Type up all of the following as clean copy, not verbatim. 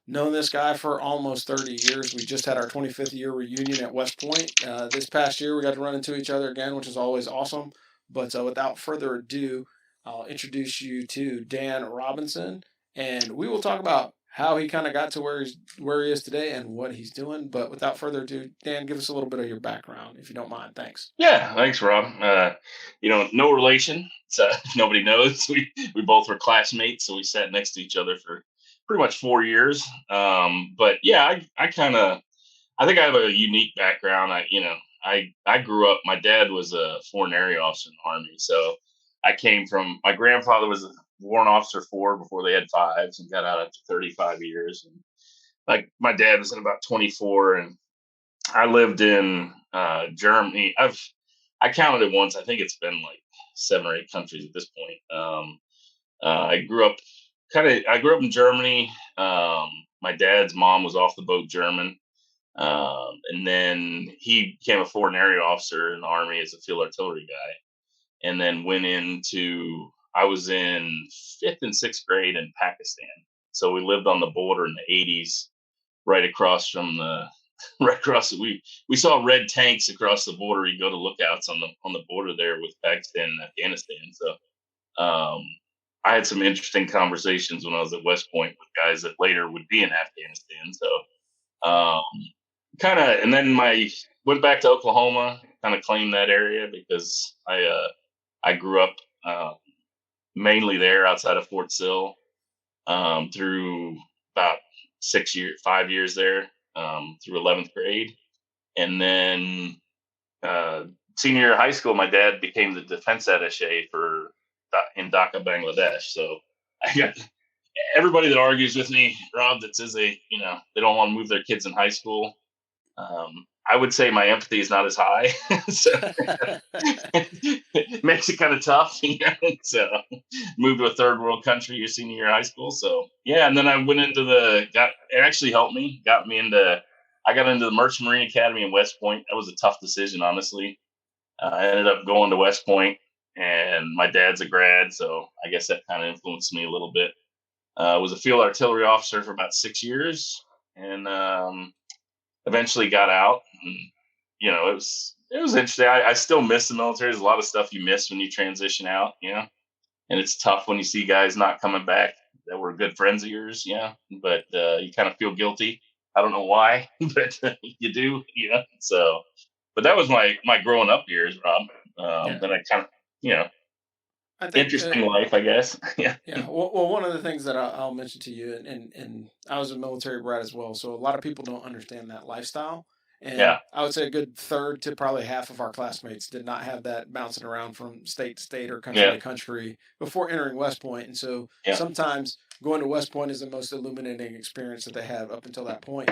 Known this guy for almost 30 years. We just had our 25th year reunion at West Point. This past year, we got to run into each other again, which is always awesome. But without further ado, I'll introduce you to Dan Robinson, and we will talk about how he kind of got to where he is today and what he's doing. But without further ado, Dan, give us a little bit of your background, if you don't mind. Thanks. Yeah, thanks, Rob. No relation. So nobody knows. We both were classmates, so we sat next to each other for pretty much 4 years. But yeah, I think I have a unique background. I grew up. My dad was a foreign area officer in the Army, so I came from. My grandfather was a warrant officer four before they had fives, and got out after 35 years. And like my dad was in about 24, and I lived in Germany. I counted it once. I think it's been like 7 or 8 countries at this point. I grew up I grew up in Germany. My dad's mom was off the boat German, and then he became a foreign area officer in the army as a field artillery guy, and then went into. I was in fifth and sixth grade in Pakistan, so we lived on the border in the '80s, right across from the right across we saw red tanks across the border. You go to lookouts on the border there with Pakistan and Afghanistan. So I had some interesting conversations when I was at West Point with guys that later would be in Afghanistan. So um, kind of, and then my went back to Oklahoma, kind of claimed that area because I grew up mainly there outside of Fort Sill through about 6 years, 5 years there through 11th grade. And then senior year of high school, my dad became the defense attaché in Dhaka, Bangladesh. So I got everybody that argues with me, Rob, that says they don't want to move their kids in high school. I would say my empathy is not as high, so it makes it kind of tough. So moved to a third world country your senior year of high school. So yeah, and then I went into it actually helped me, I got into the Merchant Marine Academy in West Point. That was a tough decision, honestly. I ended up going to West Point, and my dad's a grad, so I guess that kind of influenced me a little bit. I was a field artillery officer for about 6 years, and eventually got out. And, it was interesting. I still miss the military. There's a lot of stuff you miss when you transition out, and it's tough when you see guys not coming back that were good friends of yours, but you kind of feel guilty. I don't know why, but you do, So, but that was my growing up years, Rob. Yeah, Then I kind of, I think. interesting life, I guess. Yeah. Yeah, well, one of the things that I'll mention to you, and I was a military brat as well, so a lot of people don't understand that lifestyle. And Yeah. I would say a good third to probably half of our classmates did not have that bouncing around from state to state or country to Yeah. country before entering West Point. And so Yeah. sometimes going to West Point is the most illuminating experience that they have up until that point.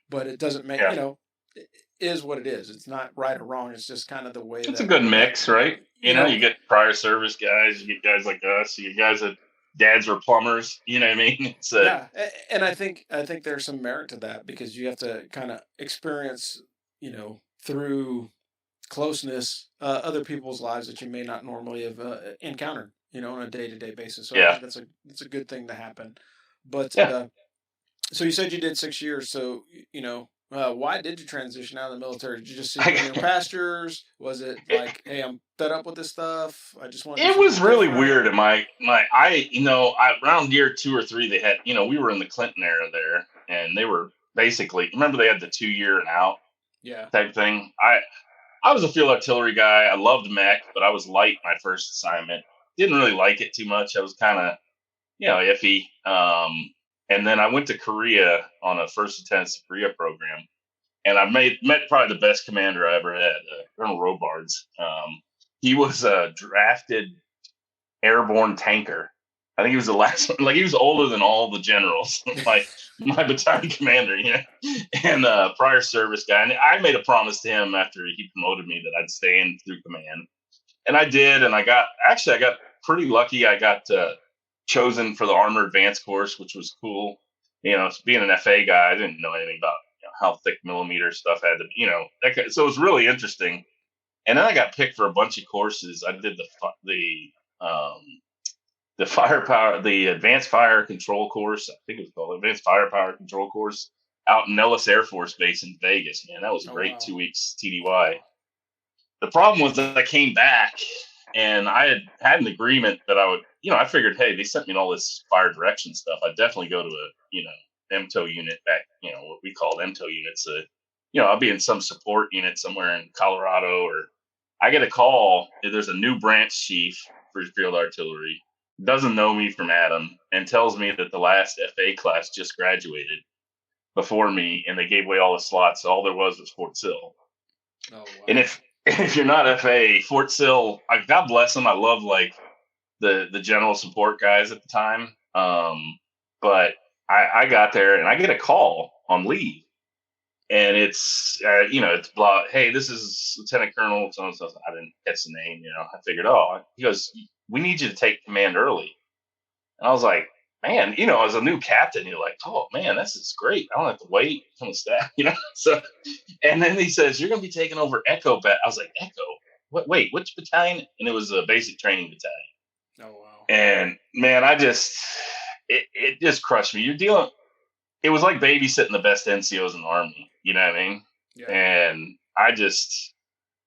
But it doesn't make, Yeah. it is what it is. It's not right or wrong. It's just kind of the way It's a that, good mix, right? you know, You get prior service guys, you get guys like us, you get guys that dads were plumbers. You know what I mean? Yeah, and I think there's some merit to that because you have to kind of experience, through closeness, other people's lives that you may not normally have encountered, on a day to day basis. So I Yeah, think that's a good thing to happen. But yeah. so you said you did 6 years. So why did you transition out of the military? Did you just see greener I, pastures? Was it like, hey, I'm fed up with this stuff. I just want to do it something was really different. weird. Around year 2 or 3, they had, we were in the Clinton era there, and they were basically, remember they had the 2 year and out Yeah, type thing. I was a field artillery guy. I loved mech, but I was light my first assignment. Didn't really like it too much. I was kind of, iffy. And then I went to Korea on a first lieutenant's to Korea program, and I met probably the best commander I ever had, Colonel Robards. He was a drafted airborne tanker. I think he was the last one. Like he was older than all the generals, like my battalion commander, and prior service guy. And I made a promise to him after he promoted me that I'd stay in through command, and I did. And I got pretty lucky. I got chosen for the armor advanced course, which was cool. Being an FA guy, I didn't know anything about how thick millimeter stuff had to, so it was really interesting. And then I got picked for a bunch of courses. I did the um, the advanced fire control course. I think it was called advanced firepower control course out in Nellis Air Force Base in Vegas. Man, that was a Oh great wow. 2 weeks TDY. Wow. The problem was that I came back and I had an agreement that I would, I figured, hey, they sent me all this fire direction stuff. I'd definitely go to a, MTO unit back, what we called MTO units. I'll be in some support unit somewhere in Colorado, or I get a call. There's a new branch chief for field artillery, doesn't know me from Adam, and tells me that the last FA class just graduated before me, and they gave away all the slots. So all there was Fort Sill. Oh wow. And if you're not FA, Fort Sill, God bless them. I love like the general support guys at the time. But I got there and I get a call on leave, and it's it's blah. Hey, this is Lieutenant Colonel so and so. I didn't catch the name. I figured, he goes, we need you to take command early. And I was like, man, as a new captain, you're like, oh man, this is great. I don't have to wait on the staff, So, and then he says, you're going to be taking over Echo. I was like, Echo? What? Wait, which battalion? And it was a basic training battalion. Oh wow. And man, it just crushed me. It was like babysitting the best NCOs in the Army. You know what I mean? Yeah. And I just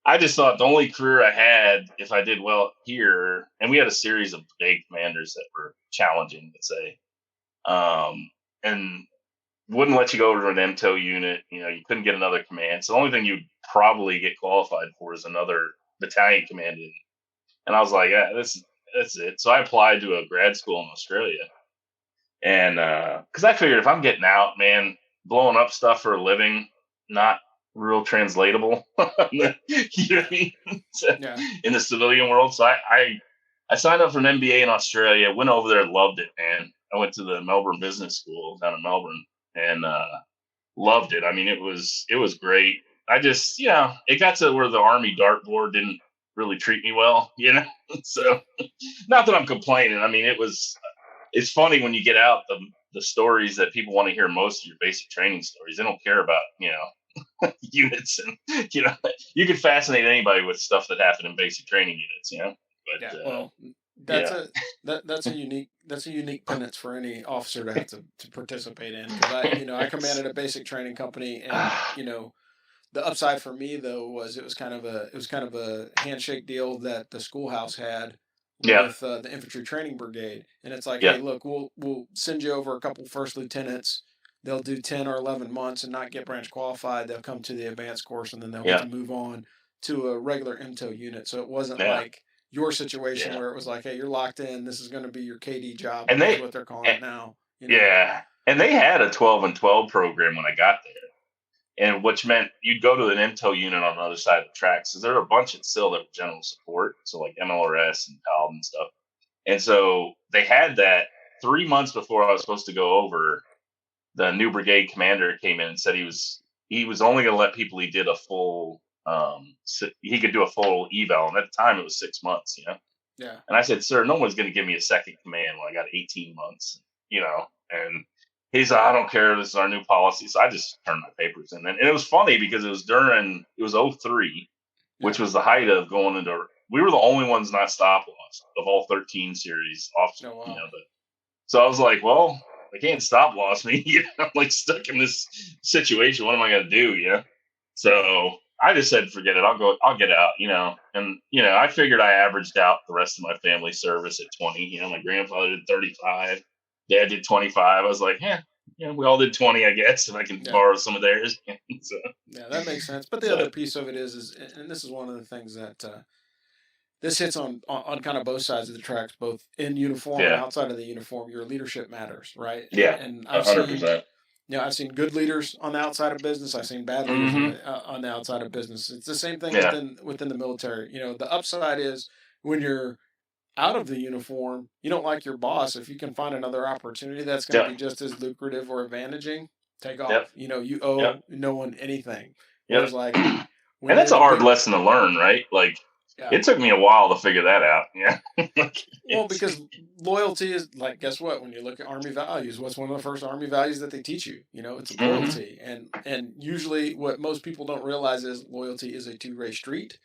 thought the only career I had, if I did well here, and we had a series of brigade commanders that were challenging, let's say, and wouldn't let you go to an MTO unit. You couldn't get another command. So the only thing you'd probably get qualified for is another battalion command. And I was like, yeah, that's it. So I applied to a grad school in Australia. And because I figured if I'm getting out, man, blowing up stuff for a living, not real translatable, you know what I mean? Yeah. In the civilian world. So I signed up for an MBA in Australia, went over there, loved it, man. I went to the Melbourne Business School down in Melbourne and loved it. I mean, it was great. I just, it got to where the Army dartboard didn't really treat me well, So not that I'm complaining. I mean, it's funny when you get out the stories that people want to hear most of your basic training stories. They don't care about, units, and you can fascinate anybody with stuff that happened in basic training units. But Yeah. Well, that's a unique penance for any officer to have to participate in, because I commanded a basic training company, and the upside for me though was it was kind of a handshake deal that the schoolhouse had with the infantry training brigade, and it's like, hey, look, we'll send you over a couple first lieutenants. They'll do 10 or 11 months and not get branch qualified. They'll come to the advanced course, and then they'll get to move on to a regular MTO unit. So it wasn't like your situation where it was like, hey, you're locked in. This is going to be your KD job. And that's what they're calling it now. Yeah. And they had a 12 and 12 program when I got there. And which meant you'd go to an MTO unit on the other side of the tracks. So there are a bunch of still that were general support. So like MLRS and PALD and stuff. And so they had that 3 months before I was supposed to go over. The new brigade commander came in and said he was only going to let people he did a full he could do a full eval, and at the time it was 6 months. Yeah. And I said, sir, no one's going to give me a second command when I got 18 months. And he's like, I don't care, this is our new policy. So I just turned my papers in. And it was funny because it was 03, which was the height of going into, we were the only ones not stop loss of all 13 series off. Oh, wow. So I was like, well, they can't stop loss me. I'm like stuck in this situation. What am I going to do? So I just said, forget it. I'll get out, and, I figured I averaged out the rest of my family service at 20. My grandfather did 35, dad did 25. I was like, we all did 20, I guess, if I can borrow some of theirs. So, yeah, that makes sense. But the other piece of it is, and this is one of the things that, this hits on kind of both sides of the tracks, both in uniform and outside of the uniform. Your leadership matters, right? And I've 100%. seen, I've seen good leaders on the outside of business. I've seen bad leaders on the outside of business. It's the same thing within the military. The upside is when you're out of the uniform, you don't like your boss. If you can find another opportunity that's going to be just as lucrative or advantaging, take off. You owe no one anything. Whereas like, and that's a hard lesson to learn, right? Like, it took me a while to figure that out. Yeah. Well, because loyalty is like, guess what? When you look at Army values, what's one of the first Army values that they teach you? It's loyalty. And usually what most people don't realize is loyalty is a two-way street.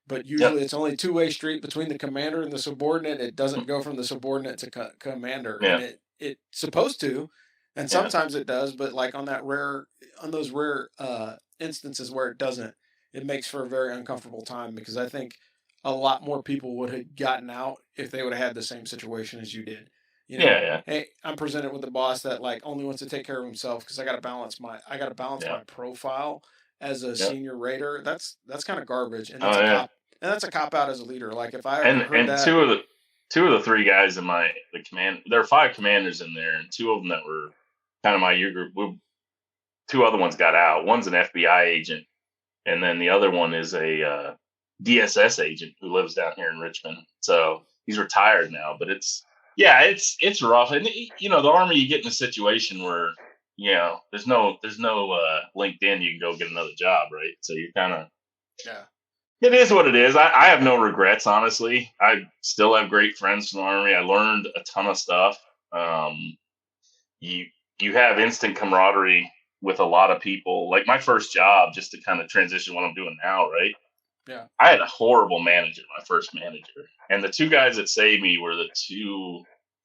but Yep. usually it's only two-way street between the commander and the subordinate. It doesn't go from the subordinate to commander, and Yeah. it's supposed to, and Yeah. sometimes it does, but like on those rare instances where it doesn't, it makes for a very uncomfortable time because I think a lot more people would have gotten out if they would have had the same situation as you did. You know, Yeah. Yeah. hey, I'm presented with a boss that like only wants to take care of himself because I got to balance Yeah. my profile as a Yeah. senior raider. That's kind of garbage, Oh yeah. and that's a cop out as a leader. Like if I ever heard And that, two of the three guys in the command, there are five commanders in there, and two of them that were kind of my year group. Two other ones got out. One's an FBI agent, and then the other one is a DSS agent who lives down here in Richmond. So he's retired now, but it's rough. And the Army, you get in a situation where there's no LinkedIn. You can go get another job, right? So you kind of yeah, it is what it is. I have no regrets, honestly. I still have great friends from the Army. I learned a ton of stuff. Um, you you have instant camaraderie with a lot of people. Like my first job, just to kind of transition what I'm doing now, right? yeah. I had a horrible manager, my first manager, and the two guys that saved me were the two.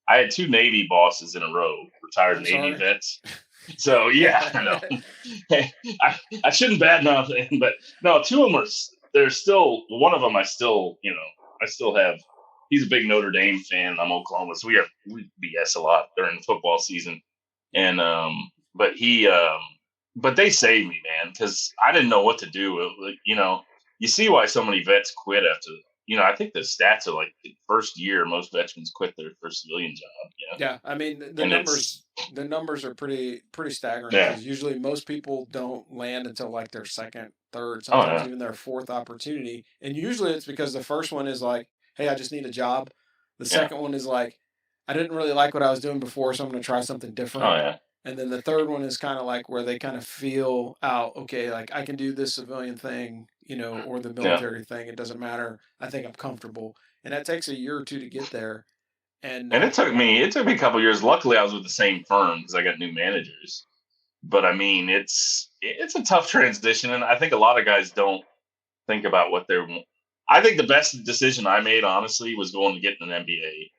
I had two Navy bosses in a row, retired I'm Navy sorry. vets. So yeah, I know. I shouldn't badmouth him, but no, two of them are. They're still one of them. I still have. He's a big Notre Dame fan. I'm Oklahoma, so we BS a lot during football season, Yeah, and but they saved me, man, because I didn't know what to do. You see why so many vets quit after. I think the stats are like the first year most veterans quit their first civilian job. yeah. I mean, And it's the numbers are pretty staggering yeah. because usually most people don't land until like their second, third, Oh sometimes yeah. even their fourth opportunity, and usually it's because the first one is like, hey, I just need a job. The Yeah. second one is like, I didn't really like what I was doing before, so I'm going to try something Oh different. yeah. And then the third one is kind of like where they kind of feel out, okay, like I can do this civilian thing, or the Yeah. military thing. It doesn't matter. I think I'm comfortable. And that takes a year or two to get there. And And it took me a couple years. Luckily, I was with the same firm because I got new managers. But I mean, it's a tough transition, and I think a lot of guys don't think about what they're. I think the best decision I made, honestly, was going to get an MBA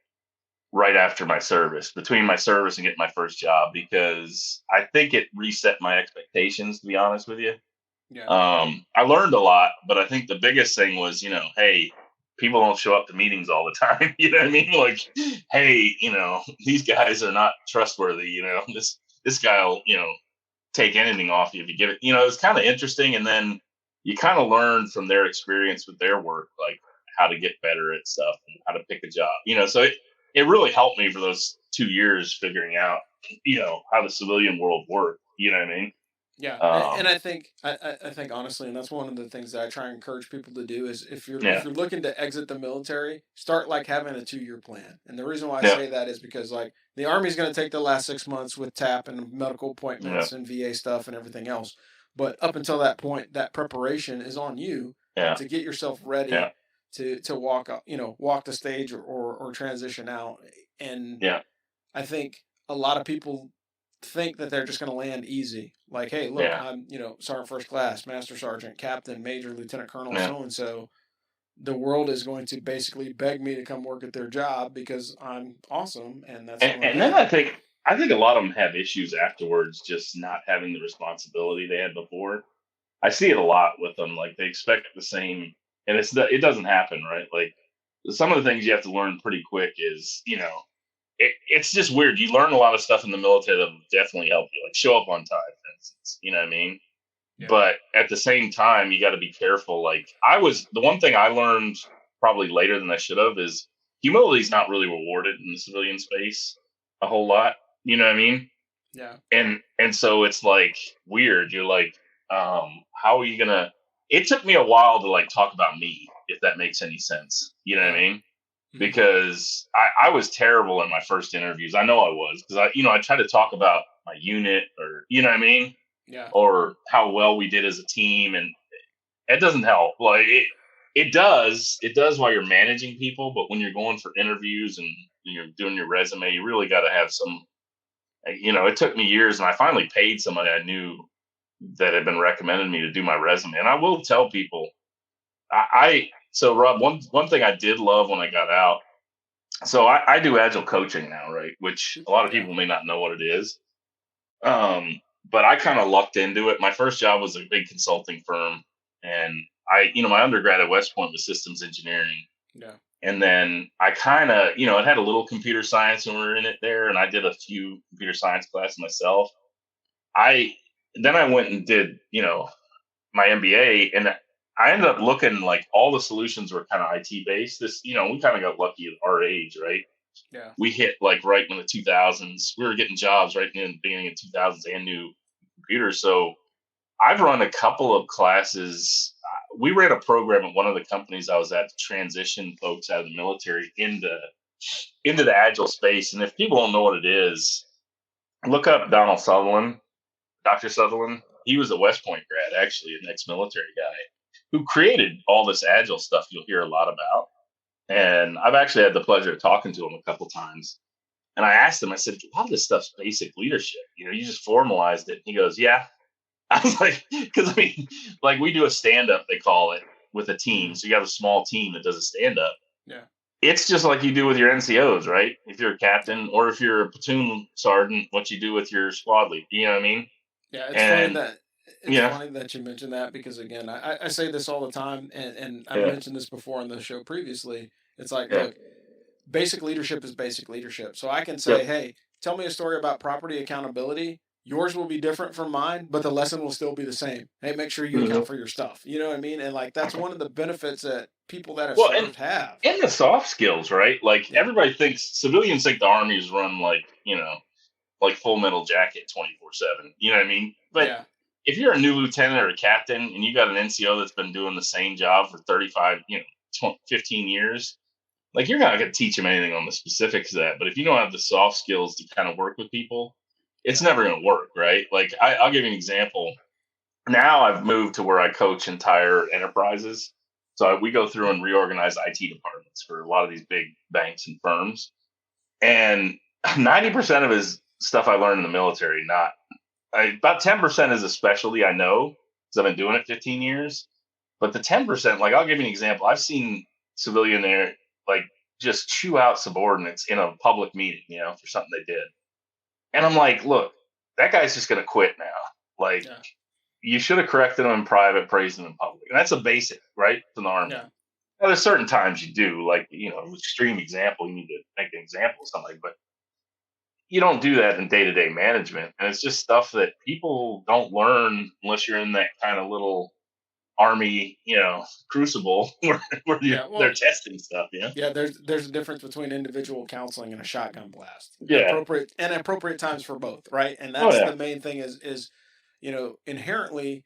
right after my service, between my service and getting my first job, because I think it reset my expectations. To be honest with you, yeah, I learned a lot, but I think the biggest thing was, hey, people don't show up to meetings all the time. You know what I mean? Like, hey, these guys are not trustworthy. This guy will, take anything off you if you give it. It's kind of interesting, and then you kind of learn from their experience with their work, like how to get better at stuff and how to pick a job. So it really helped me for those 2 years figuring out, how the civilian world worked. You know what I mean? yeah. And Um, I think honestly, and that's one of the things that I try and encourage people to do is if yeah, you're looking to exit the military, start like having a 2-year plan. And the reason why I yeah, say that is because like the Army's going to take the last 6 months with TAP and medical yeah, appointments and VA stuff and everything else. But up until that point, that preparation is on you yeah, to get yourself yeah, ready to walk up, walk the stage or transition out. And yeah, I think a lot of people think that they're just going to land easy. Like, hey, look, yeah, I'm, sergeant first class, master sergeant, captain, major, lieutenant colonel, yeah. so and so. The world is going to basically beg me to come work at their job because I'm awesome and that's And, who I and then am. I think a lot of them have issues afterwards, just not having the responsibility they had before. I see it a lot with them. Like they expect the same, and it doesn't happen, right? Like some of the things you have to learn pretty quick is, it's just weird. You learn a lot of stuff in the military that will definitely help you, like show up on time, for instance. You know what I mean? Yeah. But at the same time, you got to be careful. Like the one thing I learned probably later than I should have is humility is not really rewarded in the civilian space a whole lot. You know what I mean? Yeah. And so it's like weird. You're like, how are you gonna? It took me a while to like talk about me, if that makes any sense. You know what I Yeah. mean? Mm-hmm. Because I was terrible in my first interviews. I know I was because I tried to talk about my unit or what I mean, Yeah. or how well we did as a team, and it doesn't help. Like it does while you're managing people, but when you're going for interviews and you're doing your resume, you really got to have some. It took me years, and I finally paid somebody I knew that had been recommended me to do my resume. And I will tell people, So Rob, one thing I did love when I got out. So I do agile coaching now, right? Which a lot of Yeah. people may not know what it is. But I kind of lucked into it. My first job was a big consulting firm, and my undergrad at West Point was systems engineering. Yeah. And then I kind of, it had a little computer science when we were in it there, and I did a few computer science classes myself. I Then I went and did, my MBA, and I ended up looking like all the solutions were kind of IT based. We kind of got lucky at our age, right? Yeah. We hit like right in the 2000s. We were getting jobs right in the beginning of 2000s and new computers. So I've run a couple of classes. We ran a program at one of the companies I was at to transition folks out of the military into the agile space. And if people don't know what it is, look up Donald Sutherland, Dr. Sutherland. He was a West Point grad, actually, an ex-military guy who created all this agile stuff you'll hear a lot about. And I've actually had the pleasure of talking to him a couple times. And I asked him, I said, a lot of this stuff's basic leadership. You just formalized it. And he goes, yeah. I was like, because like we do a stand up, they call it, with a team. So you have a small team that does a stand up. Yeah. It's just like you do with your NCOs, right? If you're a captain or if you're a platoon sergeant, what you do with your squad lead. You know what I mean? Yeah, And it's yeah, funny that you mentioned that because again, I say this all the time, and I've yeah, mentioned this before on the show previously. It's like, yeah, look, basic leadership is basic leadership. So I can say, yep. hey, tell me a story about property accountability. Yours will be different from mine, but the lesson will still be the same. Hey, make sure you Hmm. account for your stuff. You know what I mean? And like that's one of the benefits that people that have Well, and served have. and the soft skills, right? Like Yeah. everybody thinks civilians think the army is run like Full Metal Jacket 24/7. You know what I mean? But Yeah. if you're a new lieutenant or a captain and you got an NCO that's been doing the same job for 35, 15 years, like you're not going to teach them anything on the specifics of that. But if you don't have the soft skills to kind of work with people, it's Yeah. never going to work, right? Like I'll give you an example. Now I've moved to where I coach entire enterprises. So we go through and reorganize IT departments for a lot of these big banks and firms. And 90% of his stuff I learned in the military, about 10% is a specialty I know because I've been doing it 15 years. But the 10%, like I'll give you an example. I've seen civilian there like just chew out subordinates in a public meeting, for something they did. And I'm like, look, that guy's just going to quit now. Like, Yeah. you should have corrected him in private, praised him in public. And that's a basic, right? From the Army. Yeah. Now, there's certain times you do, like, extreme example, you need to make an example of somebody, but you don't do that in day to day management. And it's just stuff that people don't learn unless you're in that kind of little Army, crucible where Yeah. they're Well, testing stuff. Yeah. yeah, there's a difference between individual counseling and a shotgun blast. Yeah. Appropriate times for both, right? And Oh, that's yeah. the main thing is inherently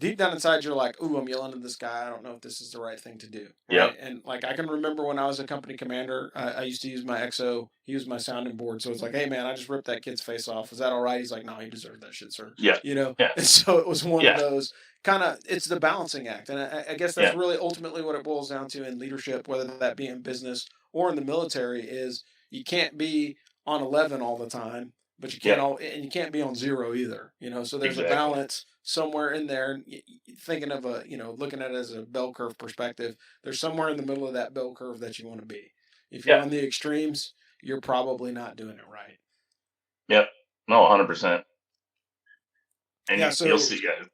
deep down inside you're like, "Ooh, I'm yelling at this guy. I don't know if this is the right thing to do." Yep. Right? And like I can remember when I was a company commander, I used to use my XO. He was my sounding board. So it's like, "Hey man, I just ripped that kid's face off. Is that all right?" He's like, "No, he deserved that shit, sir." Yeah. Yeah. And so it was one of Yeah. those kind of it's the balancing act, and I guess that's Yeah. really ultimately what it boils down to in leadership, whether that be in business or in the military, is you can't be on 11 all the time, but Yeah. you can't be on zero either. So there's a Exactly. balance somewhere in there. Thinking of looking at it as a bell curve perspective, there's somewhere in the middle of that bell curve that you want to be. If you're Yeah. on the extremes, you're probably not doing it right. Yep. No, 100%. And Yeah. you'll So see. Yeah.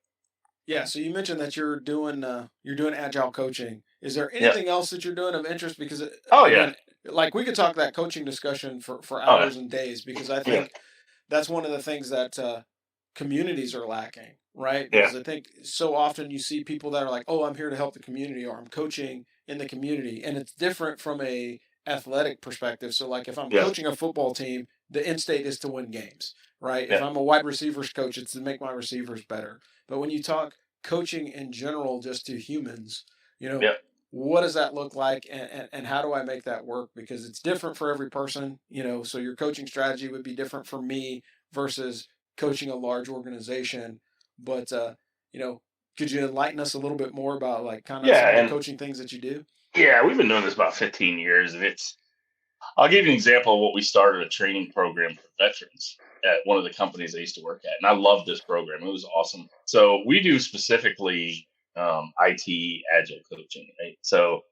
yeah. So you mentioned that you're doing agile coaching. Is there Yeah. anything else that you're doing of interest? Because Oh, yeah. again, like we could talk that coaching discussion for Oh, yeah. hours and days because I Yeah. think that's one of the things that communities are lacking, right? Yeah. Because I think so often you see people that are like, "Oh, I'm here to help the community," or "I'm coaching in the community," and it's different from a athletic perspective. So, like, if I'm Yeah. coaching a football team, the end state is to win games, right? If Yeah. I'm a wide receivers coach, it's to make my receivers better. But when you talk coaching in general, just to humans, you know, Yeah. what does that look like and how do I make that work? Because it's different for every person, so your coaching strategy would be different for me versus coaching a large organization. But could you enlighten us a little bit more about like kind of some Yeah. of the And coaching things that you do? yeah, we've been doing this about 15 years. And I'll give you an example of what we started a training program for veterans at one of the companies I used to work at. And I loved this program. It was awesome. So we do specifically IT agile coaching, right? So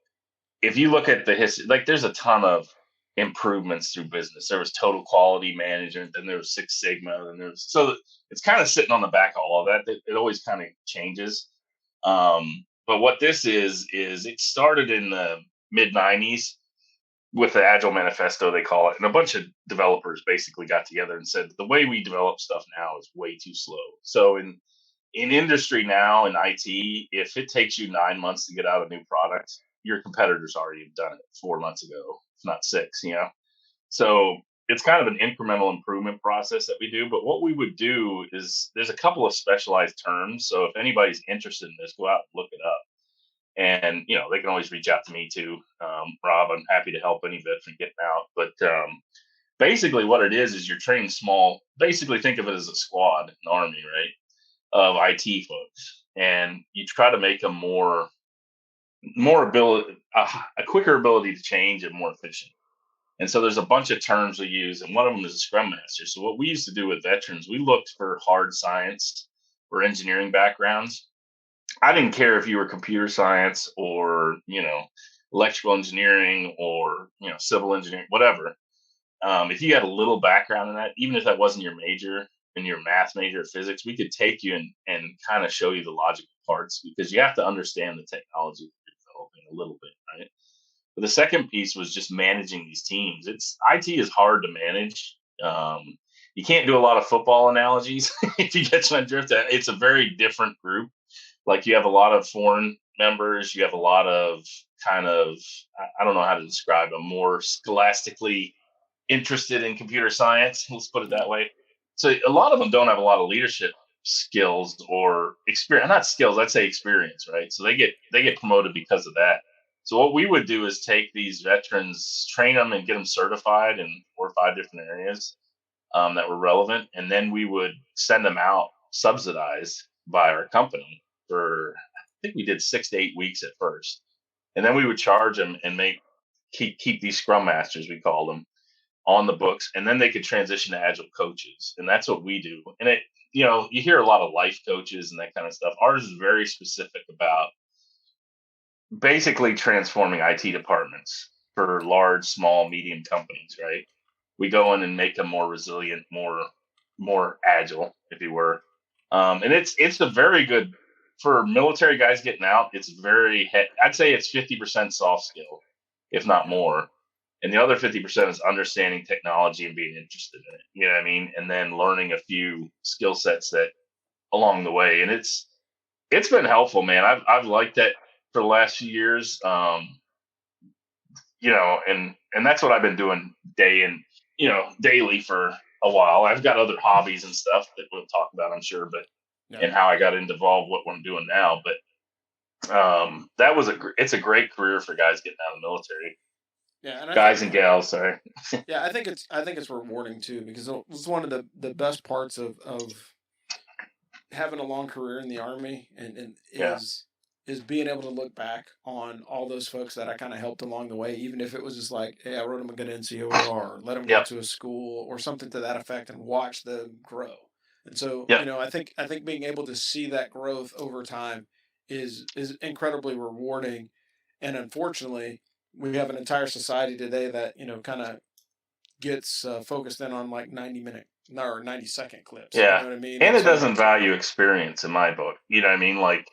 if you look at the history, like there's a ton of improvements through business. There was total quality management, then there was Six Sigma, and there's so it's kind of sitting on the back of all of that. It always kind of changes. But what this is it started in the mid '90s with the Agile Manifesto, they call it, and a bunch of developers basically got together and said the way we develop stuff now is way too slow. So in industry now in IT, if it takes you 9 months to get out a new product, your competitors already have done it 4 months ago, if not six, you know? So it's kind of an incremental improvement process that we do. But what we would do is there's a couple of specialized terms. So if anybody's interested in this, go out and look it up. And, they can always reach out to me too. Rob, I'm happy to help any veteran getting out. But basically what it is you're training small, basically think of it as a squad in the Army, right? Of IT folks, and you try to make them more ability, a quicker ability to change and more efficient. And so there's a bunch of terms we use, and one of them is a Scrum Master. So what we used to do with veterans, we looked for hard science or engineering backgrounds. I didn't care if you were computer science or electrical engineering or civil engineering, whatever. If you had a little background in that, even if that wasn't your major, in your math major or physics, we could take you and kind of show you the logical parts because you have to understand the technology that you're developing a little bit, right? But the second piece was just managing these teams. IT is hard to manage. You can't do a lot of football analogies if you get my drift. It's a very different group. Like you have a lot of foreign members. You have a lot of kind of I don't know how to describe them, more scholastically interested in computer science. Let's put it that way. So a lot of them don't have a lot of leadership skills or experience. Not skills, I'd say experience, right? So they get promoted because of that. So what we would do is take these veterans, train them, and get them certified in 4 or 5 different areas that were relevant, and then we would send them out subsidized by our company for I think we did 6 to 8 weeks at first, and then we would charge them and keep these Scrum Masters, we call them, on the books, and then they could transition to agile coaches, and that's what we do. And you hear a lot of life coaches and that kind of stuff. Ours is very specific about basically transforming IT departments for large, small, medium companies, right? We go in and make them more resilient, more agile, if you were. And it's a very good for military guys getting out. It's I'd say it's 50% soft skill, if not more. And the other 50% is understanding technology and being interested in it. You know what I mean? And then learning a few skill sets that along the way. And it's been helpful, man. I've liked that for the last few years. And that's what I've been doing daily for a while. I've got other hobbies and stuff that we'll talk about, I'm sure, but and how I got involved, what I'm doing now. But it's a great career for guys getting out of the military. Yeah, and I Guys think and gals, sorry. yeah, I think it's rewarding too because it's one of the best parts of having a long career in the Army and Yeah. is being able to look back on all those folks that I kind of helped along the way, even if it was just like, hey, I wrote them a good NCOR or let them go Yep. to a school or something to that effect and watch them grow. And so, Yep. I think being able to see that growth over time is incredibly rewarding. And unfortunately, we have an entire society today that, kind of gets focused in on like 90-minute or 90-second clips. You Yeah. know what I mean? And And it so, doesn't value experience in my book. You know what I mean? Like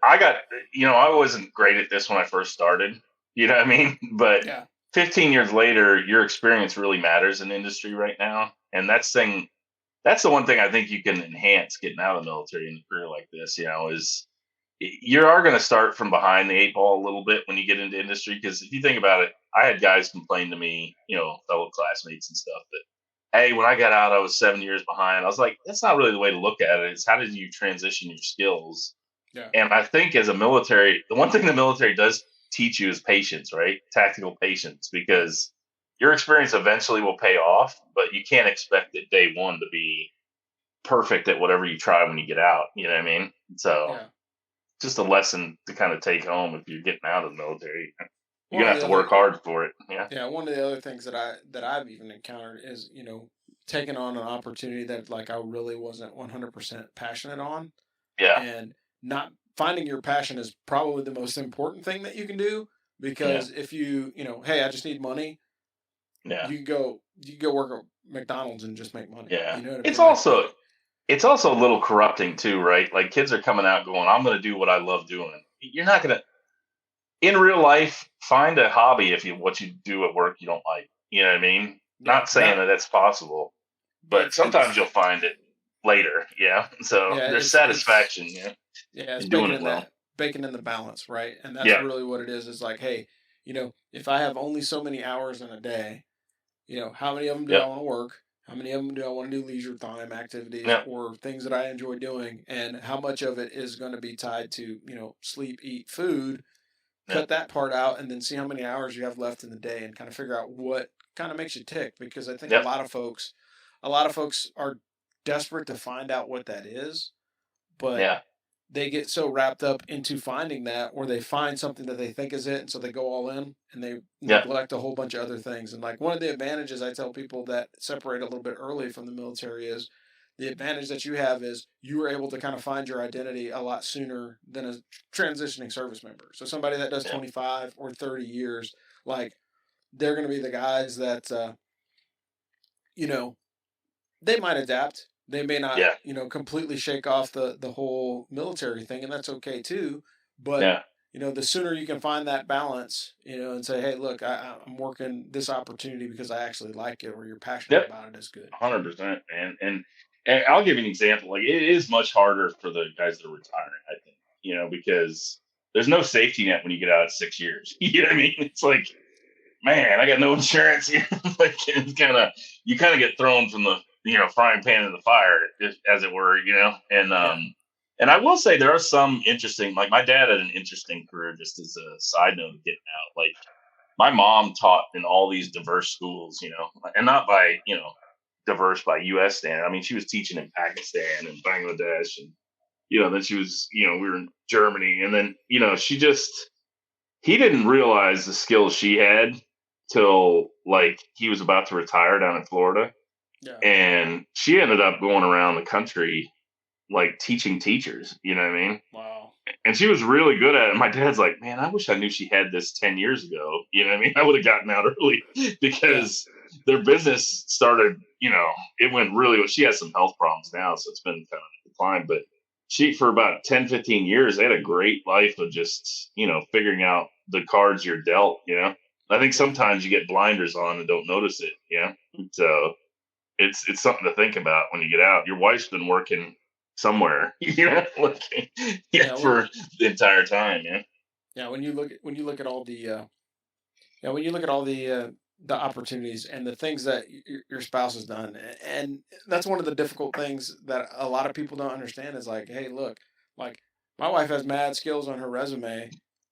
I wasn't great at this when I first started. You know what I mean? But yeah. 15 years later, your experience really matters in industry right now. And that's the one thing I think you can enhance getting out of the military in a career like this, is you are going to start from behind the 8 ball a little bit when you get into industry. Because if you think about it, I had guys complain to me, fellow classmates and stuff that, hey, when I got out, I was 7 years behind. I was like, that's not really the way to look at it. It's how did you transition your skills? Yeah. And I think as a military, the one thing the military does teach you is patience, right? Tactical patience, because your experience eventually will pay off, but you can't expect it day one to be perfect at whatever you try when you get out. You know what I mean? So Yeah. just a lesson to kind of take home if you're getting out of the military. You're One gonna of have the to other work hard for it. Yeah. Yeah, one of the other things that I've even encountered is, taking on an opportunity that like I really wasn't 100% passionate on Yeah. and not finding your passion is probably the most important thing that you can do, Yeah. because if hey, I just need money, Yeah. you can go work at McDonald's and just make money. Yeah. You know what I It's mean? Like, also it's also a little corrupting too, right? Like kids are coming out going, "I'm going to do what I love doing." You're not going to in real life find a hobby if you what you do at work you don't like. You know what I mean? yeah, Not saying that that's possible, but sometimes you'll it's find it later. Yeah. So yeah, there's it's satisfaction, yeah, yeah, it's in doing baking it in well. that baking in the balance, right? And that's Yeah. really what it is. It's like, hey, if I have only so many hours in a day, how many of them do I Yep. want to work? How many of them do I want to do leisure time activities Yep. or things that I enjoy doing? And how much of it is going to be tied to, sleep, eat, food? Yep. Cut that part out and then see how many hours you have left in the day and kind of figure out what kind of makes you tick. Because I think Yep. a lot of folks are desperate to find out what that is, but Yeah. they get so wrapped up into finding that, or they find something that they think is it, and so they go all in and they Yep. neglect a whole bunch of other things. And like one of the advantages I tell people that separate a little bit early from the military is the advantage that you have is you were able to kind of find your identity a lot sooner than a transitioning service member. So somebody that does Yep. 25 or 30 years, like they're going to be the guys that you know they might adapt. They may not, Yeah. completely shake off the whole military thing, and that's okay too. But Yeah. the sooner you can find that balance, and say, hey, look, I'm working this opportunity because I actually like it, or you're passionate Yep. about it, is good. 100%, man. And I'll give you an example. Like it is much harder for the guys that are retiring, I think, because there's no safety net when you get out at 6 years. You know what I mean? It's like, man, I got no insurance here. Like it's you kind of get thrown from the frying pan in the fire, as it were. Yeah, And I will say there are some interesting. Like my dad had an interesting career, just as a side note of getting out. Like my mom taught in all these diverse schools, and not by diverse by U.S. standard. I mean, she was teaching in Pakistan and Bangladesh, and then she was, we were in Germany, and then she just he didn't realize the skills she had till like he was about to retire down in Florida, yeah, and she ended up going around the country like teaching teachers. You know what I mean? wow, And she was really good at it. My dad's like, man, I wish I knew she had this 10 years ago. You know what I mean? I would have gotten out early yeah, because their business started, it went really well. She has some health problems now, so it's been kind of decline. But for about 10, 15 years, they had a great life of just, figuring out the cards you're dealt, I think yeah. sometimes you get blinders on and don't notice it. So it's something to think about when you get out. Your wife's been working somewhere, like, yeah, Yeah, for the entire time, yeah. yeah, when you look at all when you look at all the opportunities and the things that your spouse has done, and that's one of the difficult things that a lot of people don't understand is like, hey, look, like my wife has mad skills on her resume,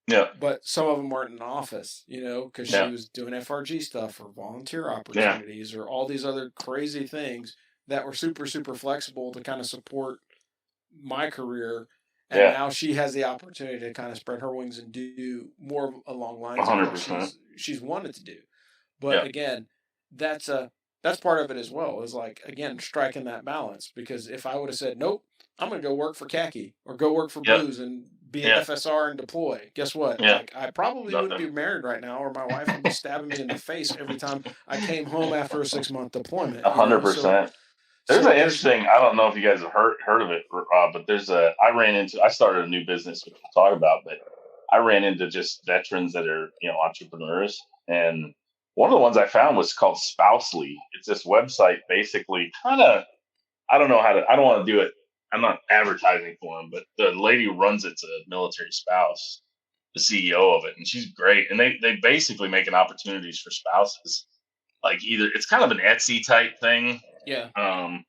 Yeah, but some of them weren't in office, because she yeah, was doing FRG stuff or volunteer yeah, opportunities or all these other crazy things that were super, super flexible to kind of support my career. And yeah, now she has the opportunity to kind of spread her wings and do more along lines of what 100%. she's wanted to do. But Yeah, again, that's that's part of it as well. Is like again striking that balance, because if I would have said nope, I'm going to go work for Khaki or go work for yeah, Booz and be an yeah, FSR and deploy. Guess what? yeah, Like I probably wouldn't nothing. be married right now, or my wife would be stabbing me in the face every time I came home after a 6 month deployment. A hundred So percent. There's so an there's interesting. I don't know if you guys have heard of it, but there's a. I started a new business, which we'll talk about, but I ran into just veterans that are entrepreneurs, and one of the ones I found was called Spousely. It's this website, basically, kind of. I don't know how to. I don't want to do it. I'm not advertising for them, but the lady who runs it's a military spouse, the CEO of it, and she's great. And they basically making opportunities for spouses. Like either it's kind of an Etsy type thing, yeah. um,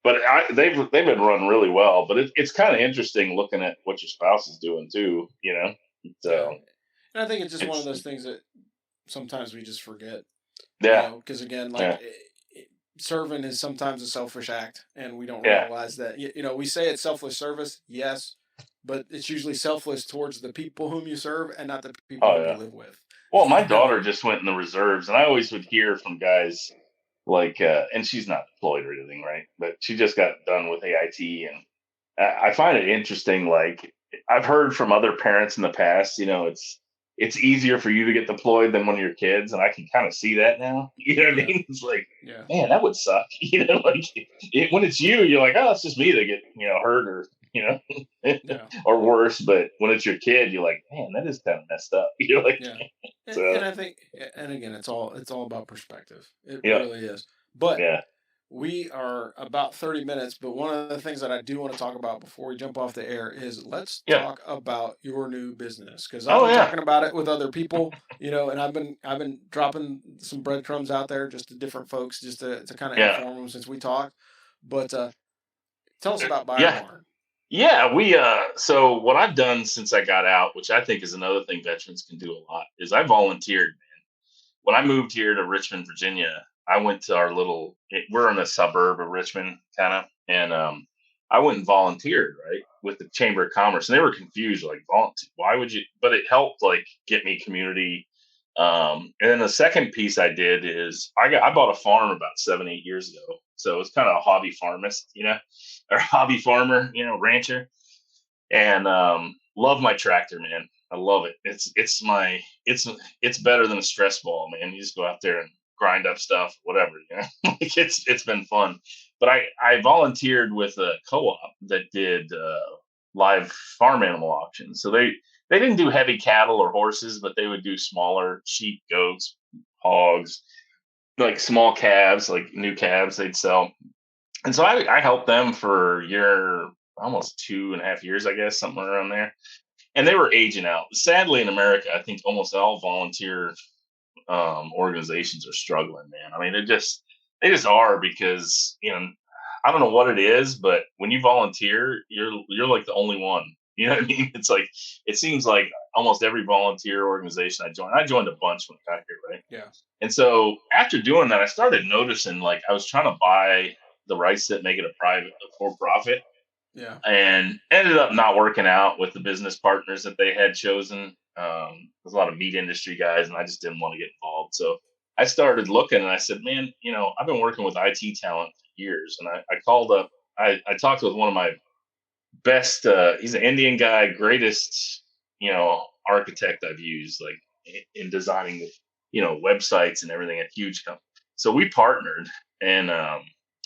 but they've been run really well. But it's kind of interesting looking at what your spouse is doing too. Yeah. So And I think it's just one of it's those things that sometimes we just forget, yeah, because again, like yeah, serving is sometimes a selfish act, and we don't yeah. realize that. We say it's selfless service, yes, but it's usually selfless towards the people whom you serve and not the people Oh whom you yeah. live with. Well, my you know? daughter just went in the reserves, and I always would hear from guys like, and she's not deployed or anything, right? But she just got done with AIT, and I find it interesting. Like I've heard from other parents in the past, it's easier for you to get deployed than one of your kids, and I can kind of see that now. You know what I Yeah, mean? It's like, yeah, man, that would suck. Like when it's you, you're like, oh, it's just me that get hurt or yeah. or worse. But when it's your kid, you're like, man, that is kind of messed up. You're like, Yeah, and so I think, and again, it's all about perspective. It yeah, really is. But yeah, we are about 30 minutes. But one of the things that I do want to talk about before we jump off the air is let's yeah. talk about your new business because I've Oh been yeah, talking about it with other people, and I've been dropping some breadcrumbs out there just to different folks just to kind of yeah, inform them since we talked. But tell us about Buyer yeah. Barn. Yeah, we so what I've done since I got out, which I think is another thing veterans can do a lot, is I volunteered. When I moved here to Richmond, Virginia, I went to we're in a suburb of Richmond kind of, and I went and volunteered, right, with the Chamber of Commerce, and they were confused, like, why would you, but it helped like get me community. And then the second piece I did is I bought a farm about 7, 8 years ago. So it's kind of a hobby farmist, or hobby farmer, rancher, and love my tractor, man. I love it. It's better than a stress ball, man. You just go out there and grind up stuff, whatever. Like it's been fun. But I volunteered with a co-op that did live farm animal auctions. So they didn't do heavy cattle or horses, but they would do smaller sheep, goats, hogs, like small calves, like new calves they'd sell. And so I helped them for almost 2.5 years, I guess, something around there. And they were aging out. Sadly, in America, I think almost all volunteer organizations are struggling, man. I mean, they just are because I don't know what it is, but when you volunteer, you're like the only one. You know what I mean? It's like it seems like almost every volunteer organization I joined. I joined a bunch when I got here, right? Yeah, And so after doing that, I started noticing like I was trying to buy the rights that make it a for profit, yeah, and ended up not working out with the business partners that they had chosen. There's a lot of meat industry guys, and I just didn't want to get involved. So I started looking, and I said, "Man, I've been working with IT talent for years." And I called up. I talked with one of my best. He's an Indian guy, greatest architect I've used, like in designing websites and everything at huge company. So we partnered, and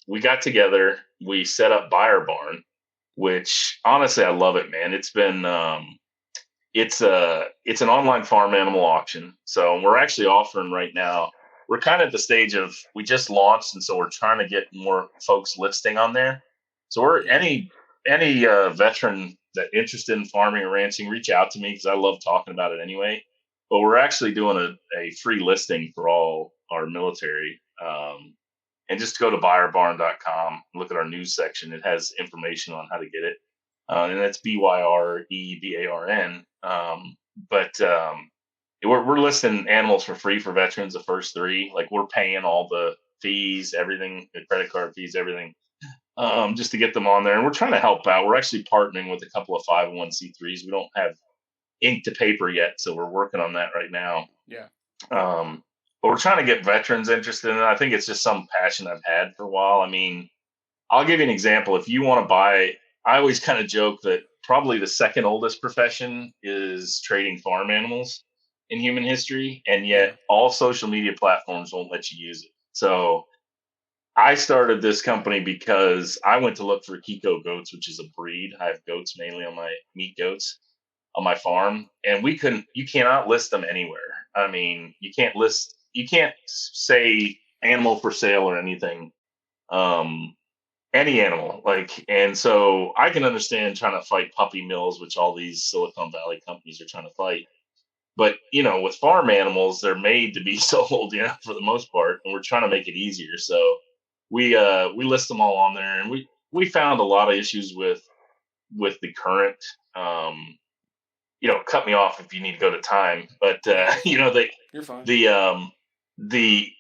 we got together. We set up Buyer Barn, which honestly I love it, man. It's an online farm animal auction. So we're actually offering right now. We're kind of at the stage of we just launched, and so we're trying to get more folks listing on there. So we're yeah. any veteran that interested in farming or ranching, reach out to me because I love talking about it anyway. But we're actually doing a free listing for all our military. And just go to buyerbarn.com, look at our news section. It has information on how to get it. And that's BYREBARN. But we're listing animals for free for veterans, the first three. Like we're paying all the fees, everything, the credit card fees, everything, just to get them on there. And we're trying to help out. We're actually partnering with a couple of 501c3s. We don't have ink to paper yet, so we're working on that right now. Yeah. Um, but we're trying to get veterans interested in it. I think it's just some passion I've had for a while. I mean, I'll give you an example. If you want to buy, I always kind of joke that probably the second oldest profession is trading farm animals in human history, and yet Yeah. all social media platforms won't let you use it. So I started this company because I went to look for Kiko goats, which is a breed. I have goats mainly on my meat goats on my farm, and you cannot list them anywhere. I mean, you can't say animal for sale or anything. Um, any animal, like, and so I can understand trying to fight puppy mills, which all these Silicon Valley companies are trying to fight. But with farm animals, they're made to be sold, for the most part, and we're trying to make it easier. So we list them all on there, and we found a lot of issues with the current. Um, cut me off if you need to go to time, but No, you're fine. You're fine. the the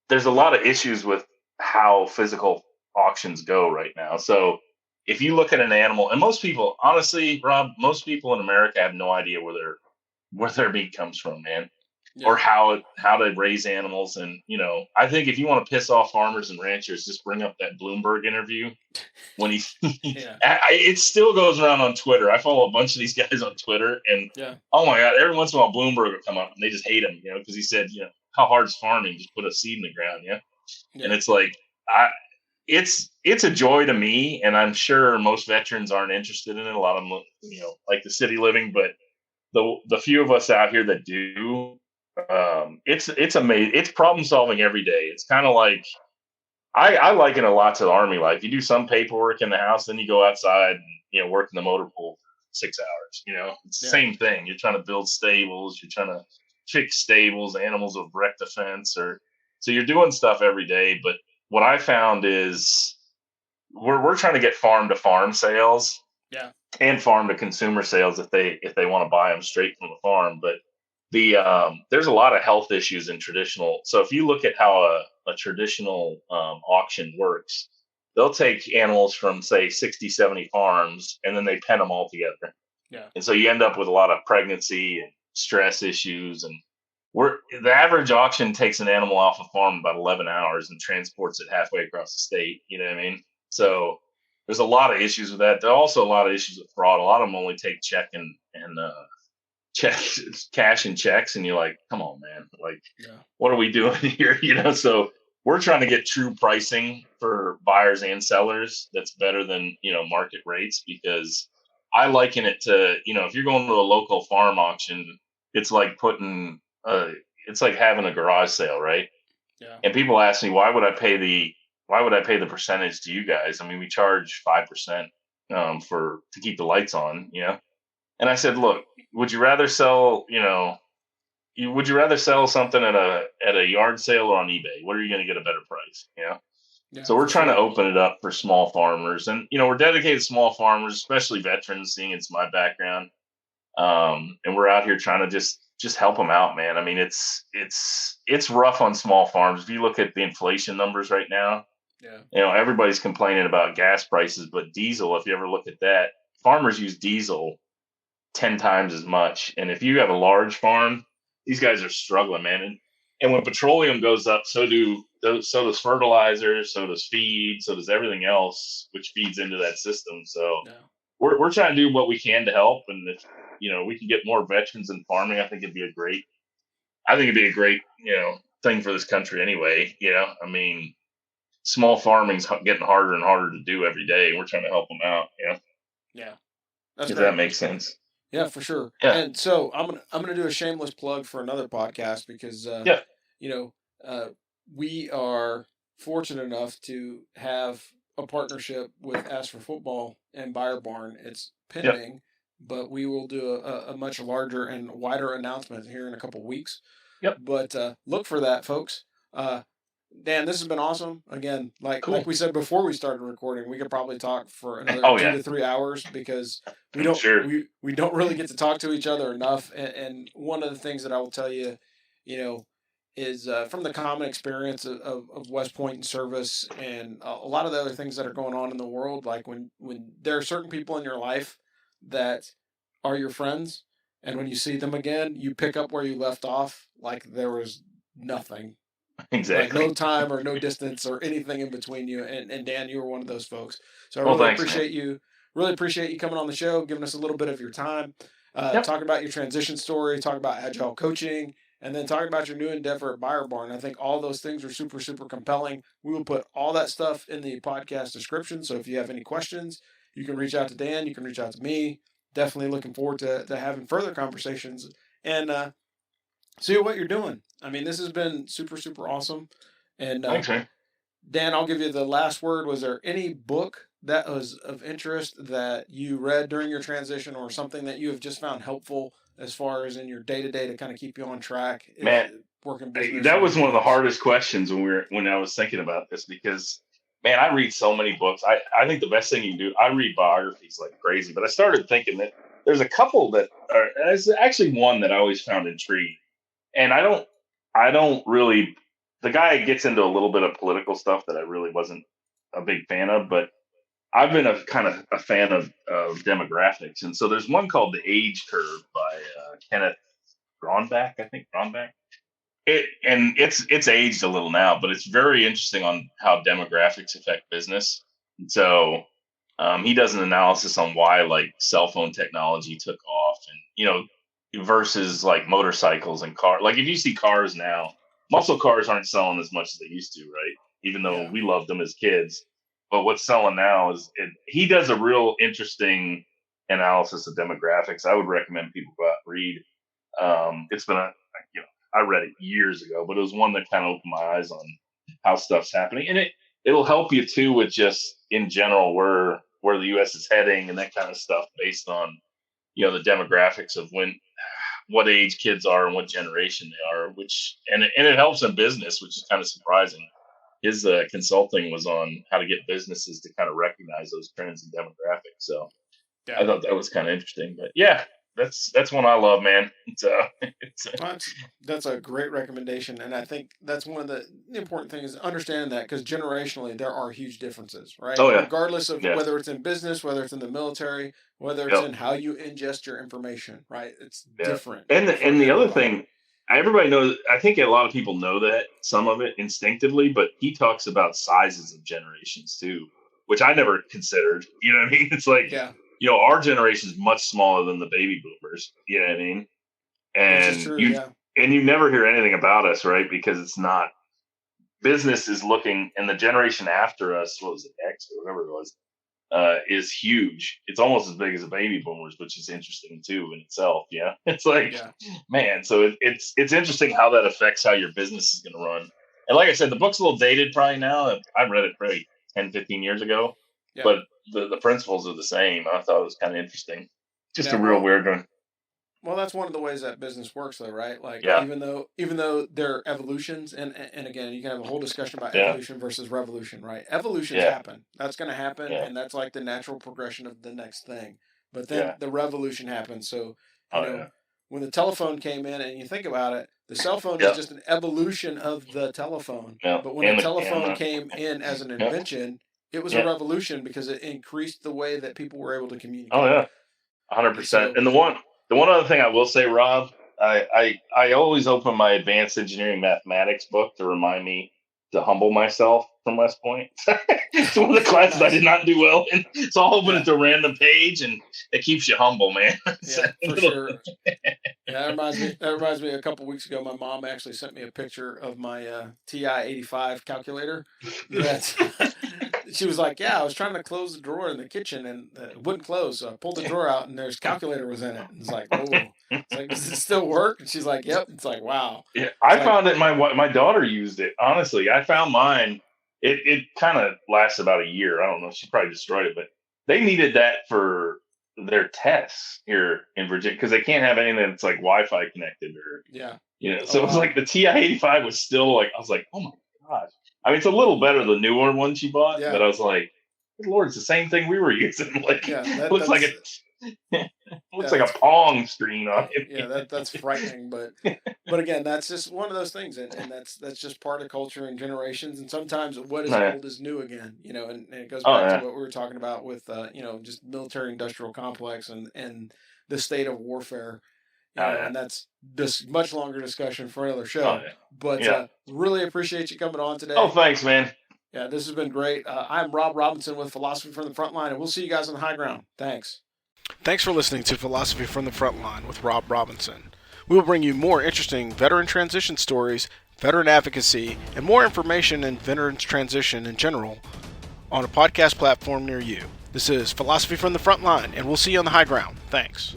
there's a lot of issues with how physical auctions go right now. So if you look at an animal, and most people, honestly, Rob, most people in America have no idea where their meat comes from, man. or Yeah. how to raise animals. And I think if you want to piss off farmers and ranchers, just bring up that Bloomberg interview when he Yeah. it still goes around on Twitter. I follow a bunch of these guys on Twitter, and Yeah. oh my god, every once in a while Bloomberg will come up and they just hate him, because he said, how hard is farming? Just put a seed in the ground, yeah. And Yeah. it's like, I it's a joy to me, and I'm sure most veterans aren't interested in it. A lot of them, like the city living, but the few of us out here that do, it's amazing. It's problem solving every day. It's kind of like I liken it a lot to the army life. You do some paperwork in the house, then you go outside and work in the motor pool for 6 hours. It's the Yeah. same thing. You're trying to build stables. You're trying to fix stables. Animals have wrecked the fence, or so you're doing stuff every day. But what I found is we're trying to get farm to farm sales Yeah. and farm to consumer sales if they want to buy them straight from the farm. But there's a lot of health issues in traditional. So if you look at how a traditional auction works, they'll take animals from say 60, 70 farms, and then they pen them all together. Yeah. And so you end up with a lot of pregnancy and stress issues. And the average auction takes an animal off a farm about 11 hours and transports it halfway across the state. You know what I mean? Yeah. So there's a lot of issues with that. There are also a lot of issues with fraud. A lot of them only take check and checks, cash and checks, and you're like, come on, man, like, Yeah. what are we doing here? So we're trying to get true pricing for buyers and sellers that's better than market rates, because I liken it to, if you're going to a local farm auction, it's like it's like having a garage sale, right? Yeah. And people ask me, why would I pay the percentage to you guys? I mean, we charge 5% to keep the lights on, and I said, look, would you rather sell, would you rather sell something at a yard sale or on eBay? What are you going to get a better price? Yeah. So we're For trying to sure. open it up for small farmers, and we're dedicated to small farmers, especially veterans, seeing it's my background. And we're out here trying to just help them out, man. I mean, it's rough on small farms. If you look at the inflation numbers right now, Yeah. everybody's complaining about gas prices, but diesel, if you ever look at that, farmers use diesel 10 times as much. And if you have a large farm, these guys are struggling, man. And when petroleum goes up, so does fertilizer, so does feed, so does everything else, which feeds into that system. So Yeah. we're trying to do what we can to help. And if we can get more veterans in farming, I think it'd be a great thing for this country anyway. I mean, small farming's getting harder and harder to do every day, and we're trying to help them out. Yeah. That's If that great. makes That's great. sense. Yeah, for sure. Yeah. And so I'm gonna do a shameless plug for another podcast because Yeah. you know uh, we are fortunate enough to have a partnership with Ask for Football and BryeBarn. It's Yep. pending, but we will do a much larger and wider announcement here in a couple weeks. Yep. But look for that, folks. Uh, Dan, this has been awesome. Again, like Cool. we said before we started recording, we could probably talk for another Oh two yeah. to 3 hours because we I'm don't sure. we don't really get to talk to each other enough. And one of the things that I will tell you, you know, is from the common experience of West Point and service and a lot of the other things that are going on in the world. Like when there are certain people in your life that are your friends, and when you see them again, you pick up where you left off, like there was nothing, like no Exactly. time or no distance or anything in between you. And Dan, you were one of those folks. So I Well, thanks, man. really appreciate you coming on the show, giving us a little bit of your time, Yep. talking about your transition story, talking about agile coaching, and then talking about your new endeavor at BryeBarn. I think all those things are super, super compelling. We will put all that stuff in the podcast description. So if you have any questions, you can reach out to Dan, you can reach out to me. Definitely looking forward to having further conversations and see what you're doing. I mean, this has been super, super awesome. And Thanks, man. Dan, I'll give you the last word. Was there any book that was of interest that you read during your transition, or something that you have just found helpful as far as in your day to day to kind of keep you on track, Man, working business that or was one anything of the else? hardest questions when I was thinking about this, because man, I read so many books. I think the best thing you can do, I read biographies like crazy, but I started thinking that there's a couple that are, there's actually one that I always found intriguing. And I don't really, the guy gets into a little bit of political stuff that I really wasn't a big fan of, but I've been a kind of a fan of demographics. And so there's one called The Age Curve by Kenneth Gronbach, I think Gronbach. It's aged a little now, but it's very interesting on how demographics affect business. And so he does an analysis on why like cell phone technology took off, and versus like motorcycles and car. Like if you see cars now, muscle cars aren't selling as much as they used to, right? Even though Yeah. we loved them as kids, but what's selling now is he does a real interesting analysis of demographics. I would recommend people go out and read. It's been I read it years ago, but it was one that kind of opened my eyes on how stuff's happening, and it'll help you too with just in general where the U.S. is heading and that kind of stuff based on the demographics of what age kids are and what generation they are, which and it helps in business, which is kind of surprising. His consulting was on how to get businesses to kind of recognize those trends and demographics. So Yeah. I thought that was kind of interesting. But yeah, that's one I love, man. That's a great recommendation, and I think that's one of the important things is understand that because generationally there are huge differences, right? Oh yeah, Regardless of yeah, whether it's in business, whether it's in the military, whether it's yep, in how you ingest your information, right? It's yeah. different And for the other everybody. thing, everybody knows. I think a lot of people know that some of it instinctively, but he talks about sizes of generations too, which I never considered. You know what I mean? It's like Yeah, our generation is much smaller than the baby boomers. You know what I mean? which is And true. Yeah, you never hear anything about us, right? Because it's not business is looking, and the generation after us, what was it, X or whatever it was, is huge. It's almost as big as the baby boomers, which is interesting too in itself. Yeah, it's like, yeah, man, so it's interesting how that affects how your business is going to run. And like I said, the book's a little dated probably now. I read it probably 10, 15 years ago, yeah, but the principles are the same. I thought it was kind of interesting. Just yeah. a real weird one. Well, that's one of the ways that business works, though, right? Like Yeah, even though they're evolutions, and again, you can have a whole discussion about yeah, evolution versus revolution, right? Evolutions yeah, happen. That's going to happen, yeah, and that's like the natural progression of the next thing. But then yeah. the revolution happens. So, you Oh know, yeah, when the telephone came in, and you think about it, the cell phone is yeah, just an evolution of the telephone. yeah. But when the And the telephone camera. came in as an Yeah, invention, it was a yeah. revolution because it increased the way that people were able to Oh communicate. yeah. And 100%. so, And the one other thing I will say, Rob, I always open my advanced engineering mathematics book to remind me to humble myself from West Point. It's one of the classes I nice. did not do well in. So I'll open it Yeah. to a random page and it keeps you humble, man. It's Yeah, a for little- sure. Yeah, that reminds me. That reminds me. A couple weeks ago, my mom actually sent me a picture of my TI-85 calculator. That she was like, "Yeah, I was trying to close the drawer in the kitchen and it wouldn't close. So I pulled the drawer out and there's calculator was in it." And it's like, "Whoa!" It's like, "Does it still work?" And she's like, "Yep." It's like, "Wow." Yeah, It's I like, found it. My daughter used it. Honestly, I found mine. It kind of lasts about a year. I don't know. She probably destroyed it, but they needed that for their tests here in Virginia because they can't have anything that's like Wi-Fi connected or yeah. So Oh it was wow. like the TI-85 was still like I was like, oh my gosh. I mean, it's a little better the newer one she bought, but Yeah. I was like, good Lord, it's the same thing we were using. Like, Yeah. looks like That's it looks yeah. like a That's Pong screen on yeah, it. that's frightening, but again, that's just one of those things, and that's just part of culture and generations. And sometimes what is Yeah. old is new again, and it goes Oh back to yeah. what we were talking about with just military industrial complex and the state of warfare, Oh yeah. and that's just much longer discussion for another Oh show. yeah. But Yeah. really appreciate you coming on Oh, today. thanks, man. Yeah, this has been great. I'm Rob Robinson with Philosophy from the Frontline, and we'll see you guys on the high ground. Thanks. Thanks for listening to Philosophy from the Frontline with Rob Robinson. We will bring you more interesting veteran transition stories, veteran advocacy, and more information in veterans transition in general on a podcast platform near you. This is Philosophy from the Frontline, and we'll see you on the high ground. Thanks.